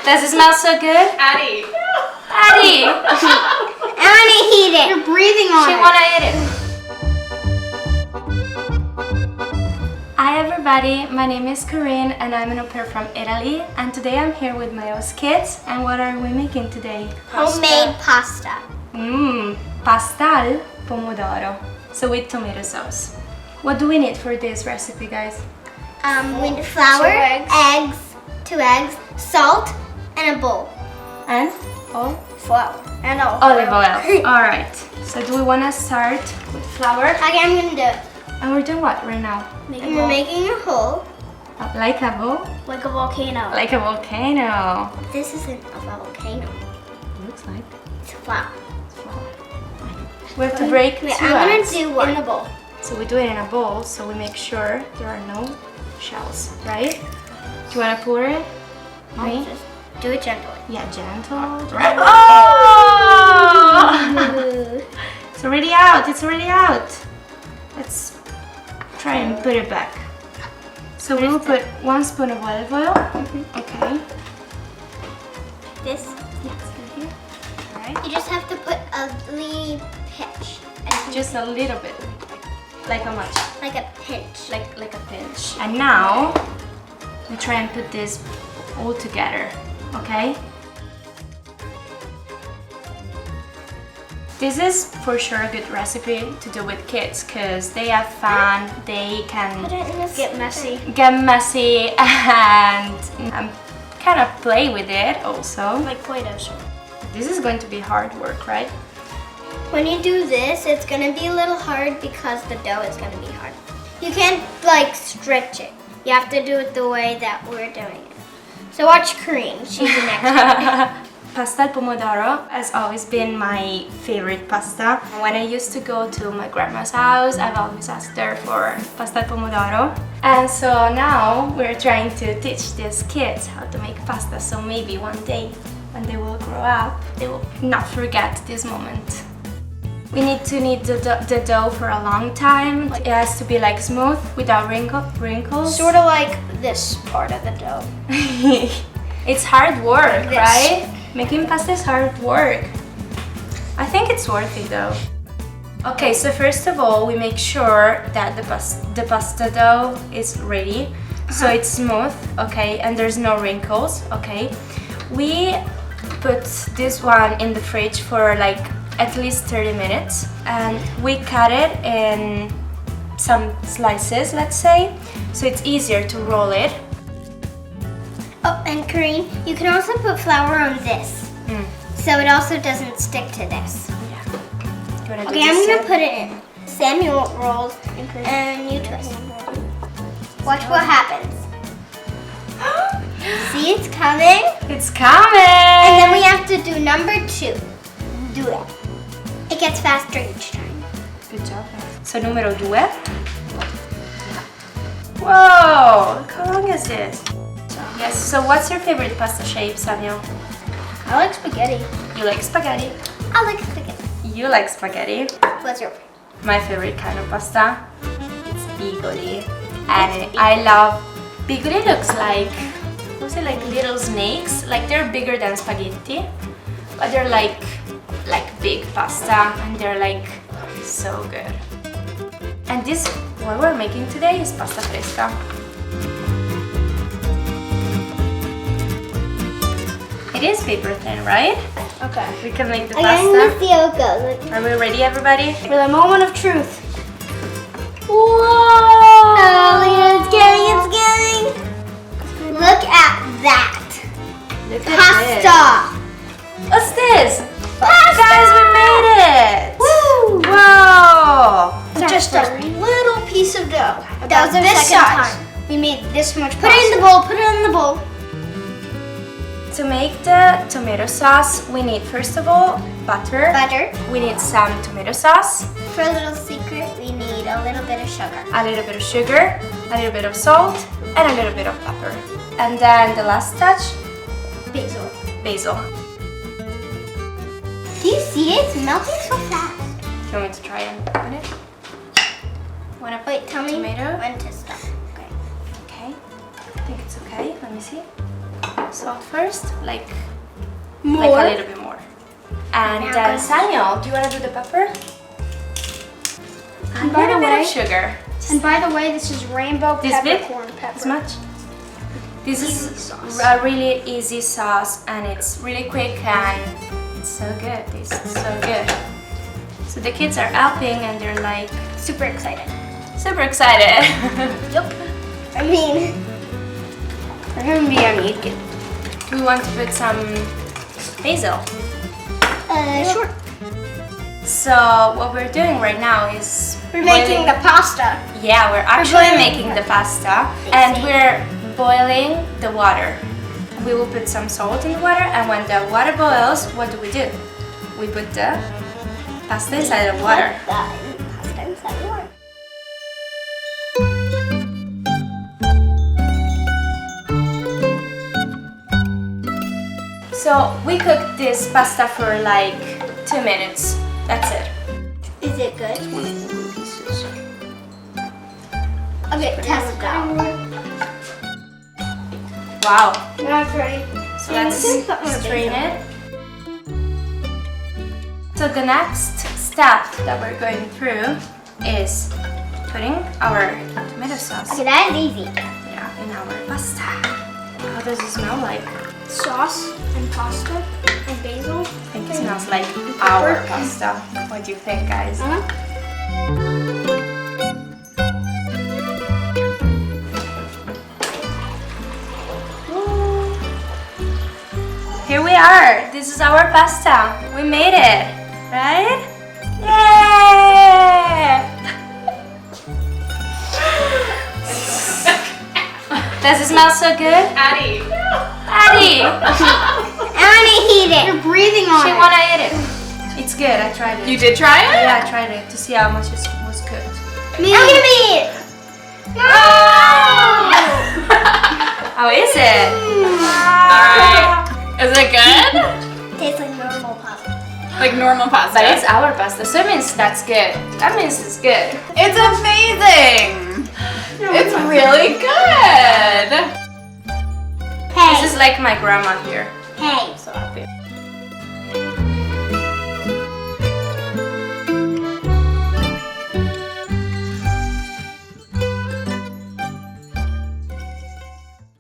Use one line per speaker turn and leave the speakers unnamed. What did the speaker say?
Does it smell so good?
Addy.
Addy!
I want to eat it.
You're breathing on
She
it.
wanna eat it. Hi everybody, my name is Corinne and I'm an au pair from Italy, and today I'm here with my host kids. And what are we making today?
Homemade pasta.
Pasta al pomodoro, so with tomato sauce. What do we need for this recipe, guys?
We need flour, eggs, 2 eggs, salt, and a bowl.
And
Flour. And
olive oil. Alright, so do we want to start with flour?
Okay, I'm going to do it.
And we're doing what right now?
We're making a hole.
Like a bowl?
Like a volcano.
Like a volcano.
This isn't a volcano.
Looks like.
It's flour.
We have to break 2
Wait, I'm going
eggs.
to do one. In a bowl.
So we do it in a bowl, so we make sure there are no shells, right? Do you want to pour it? Me?
Just do it gently.
Yeah, gentle. Oh! It's already out. It's already out. Let's try and put it back. So we will put 1 spoon of olive oil. Okay.
This.
Yes, right here. All right.
You just have to put a little pinch.
Just a little bit. Like how much?
Like a pinch.
Like a pinch. And now we try and put this all together. Okay. This is for sure a good recipe to do with kids because they have fun, they can
Get messy.
and kind of play with it also.
Like Play-Doh.
This is going to be hard work, right?
When you do this, it's going to be a little hard because the dough is going to be hard. You can't like stretch it. You have to do it the way that we're doing it. So watch Corinne, she's the next one.
Pasta al pomodoro has always been my favorite pasta. When I used to go to my grandma's house, I've always asked her for pasta al pomodoro. And so now we're trying to teach these kids how to make pasta, so maybe one day when they will grow up, they will not forget this moment. We need to knead the dough for a long time. It has to be like smooth without wrinkles.
Sort of like this part of the dough.
It's hard work,
Like this.
right? Making pasta is hard work. I think it's worth it though. Okay, so first of all, we make sure that the pasta dough is ready. So it's smooth, okay, and there's no wrinkles, okay. We put this one in the fridge for like at least 30 minutes and we cut it in some slices, let's say, so it's easier to roll it.
Oh, and Corinne, you can also put flour on this. So it also doesn't stick to this.
Yeah.
Okay, I'm going to put it in. Sam, you roll and you twist. Watch what happens. See, it's coming.
It's coming!
And then we have to do number 2. Do it. It gets faster each time.
Good job. So numero 2. Whoa! Look how long is this? Yes, so what's your favorite pasta shape, Samuel?
I like spaghetti.
You like spaghetti.
I like spaghetti.
You like spaghetti.
What's your favorite?
My favorite kind of pasta, it's bigoli. And I love, bigoli looks like, what's it, like little snakes? Like they're bigger than spaghetti, but they're like big pasta and they're like so good. And this, what we're making today is pasta fresca. It is paper thin, right?
Okay.
We can make the
Okay, I'm
pasta.
gonna see how it goes.
Are we ready, everybody?
For the moment of truth.
Whoa!
Oh, it's getting. Look at that.
Look at this.
Pasta.
What's this?
Pasta.
Guys, we made it!
Woo!
Whoa!
Just a little piece of dough. That was our
this
second
size.
time. We made this much pasta. Put it in the bowl. Put it in the bowl.
To make the tomato sauce, we need first of all butter.
Butter.
We need some tomato sauce,
For a little secret, we need a little bit of sugar.
a little bit of sugar, a little bit of salt, and a little bit of pepper. And then the last touch,
Basil.
basil.
Do you see it? It's melting so fast.
Do you want me to try and open it? Wanna
Wait, tell me
tomato?
when to stop. Okay.
Okay. I think it's okay. Let me see. salt first, like
More.
a little bit more. And
Now
then
go.
Samuel, do you want to do the pepper?
And
A
by
little
the
bit
way,
of sugar.
and by the way, this is rainbow
This big?
peppercorn pepper.
This much? This
Easy
is
sauce.
a really easy sauce, and it's really quick and it's so good. This is so good. So the kids are helping and they're like
Super excited.
super excited.
Yep. I mean, we're gonna be on YouTube.
We want to put some basil.
Sure.
So what we're doing right now is
We're making the pasta.
Yeah, we're actually
boiling
making the pasta and we're boiling the water. We will put some salt in the water, and when the water boils, what do? We put the pasta inside the water.
Pasta inside the water.
So we cook this pasta for like 2 minutes. That's it.
Is it good? Okay, test it out.
Wow.
Now it's ready.
So let's strain it. So the next step that we're going through is putting our tomato sauce
Okay, that is easy.
in our pasta. How does it smell like?
Sauce and pasta and basil.
I think it smells like our pasta. What do you think, guys? Here we are. This is our pasta. We made it, right? Yay! Does it smell so good?
Addy.
Addy!
I want to eat it. You're breathing on
She
it.
wanna eat it. It's good. I tried it.
You did try it?
Yeah, I tried it to see how much it was cooked.
Me. I'm gonna eat it.
How is it?
Alright. Is it good?
Tastes like normal pasta.
Like normal pasta.
But it's our pasta, so it means that's good. That means it's good.
It's amazing. It's really good.
Hey.
This is like my grandma here.
Hey.
So happy.